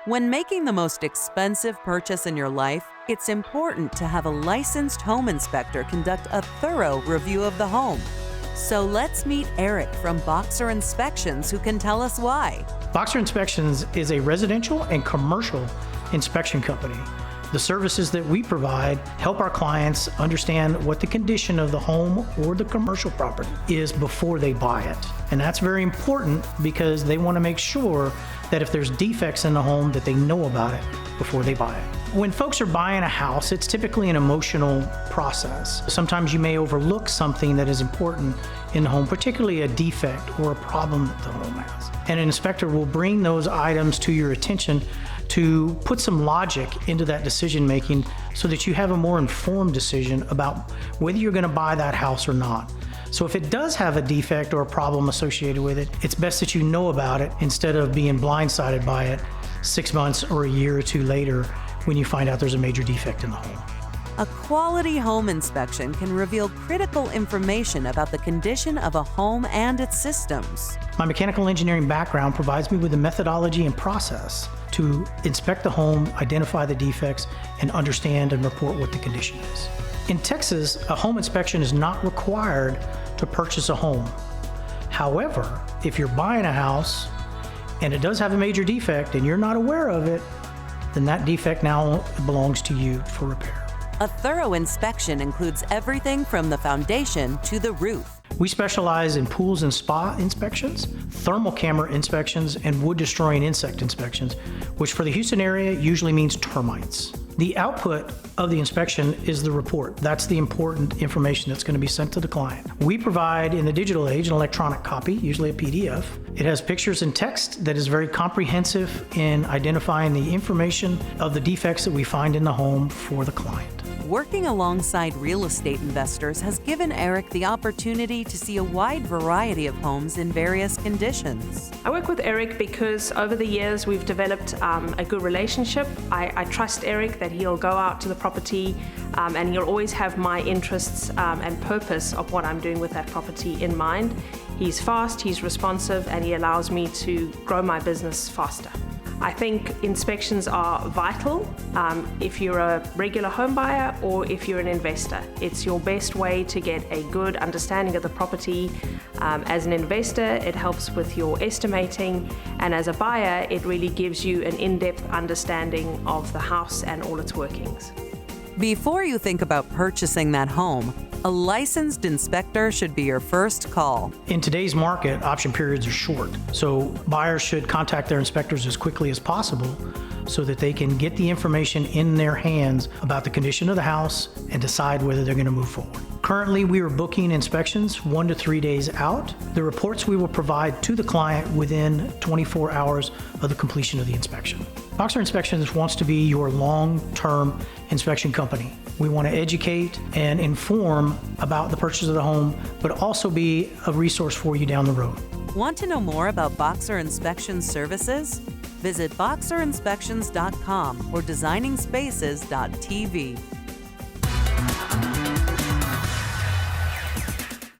When making the most expensive purchase in your life, it's important to have a licensed home inspector conduct a thorough review of the home. So let's meet Eric from Boxer Inspections, who can tell us why. Boxer Inspections is a residential and commercial inspection company. The services that we provide help our clients understand what the condition of the home or the commercial property is before they buy it. And that's very important because they want to make sure that if there's defects in the home that they know about it before they buy it. When folks are buying a house, it's typically an emotional process. Sometimes you may overlook something that is important in the home, particularly a defect or a problem that the home has. And an inspector will bring those items to your attention to put some logic into that decision making so that you have a more informed decision about whether you're going to buy that house or not. So if it does have a defect or a problem associated with it, it's best that you know about it instead of being blindsided by it 6 months or a year or two later when you find out there's a major defect in the home. A quality home inspection can reveal critical information about the condition of a home and its systems. My mechanical engineering background provides me with the methodology and process to inspect the home, identify the defects, and understand and report what the condition is. In Texas, a home inspection is not required to purchase a home. However, if you're buying a house and it does have a major defect and you're not aware of it, then that defect now belongs to you for repair. A thorough inspection includes everything from the foundation to the roof. We specialize in pools and spa inspections, thermal camera inspections, and wood-destroying insect inspections, which for the Houston area usually means termites. The output of the inspection is the report. That's the important information that's going to be sent to the client. We provide, in the digital age, an electronic copy, usually a PDF. It has pictures and text that is very comprehensive in identifying the information of the defects that we find in the home for the client. Working alongside real estate investors has given Eric the opportunity to see a wide variety of homes in various conditions. I work with Eric because over the years we've developed a good relationship. I trust Eric that he'll go out to the property and he'll always have my interests and purpose of what I'm doing with that property in mind. He's fast, he's responsive, and he allows me to grow my business faster. I think inspections are vital if you're a regular home buyer or if you're an investor. It's your best way to get a good understanding of the property. As an investor, it helps with your estimating, and as a buyer, it really gives you an in-depth understanding of the house and all its workings. Before you think about purchasing that home, a licensed inspector should be your first call. In today's market, option periods are short, so buyers should contact their inspectors as quickly as possible so that they can get the information in their hands about the condition of the house and decide whether they're going to move forward. Currently, we are booking inspections 1 to 3 days out. The reports we will provide to the client within 24 hours of the completion of the inspection. Boxer Inspections wants to be your long-term inspection company. We want to educate and inform about the purchase of the home, but also be a resource for you down the road. Want to know more about Boxer Inspections services? Visit boxerinspections.com or designingspaces.tv.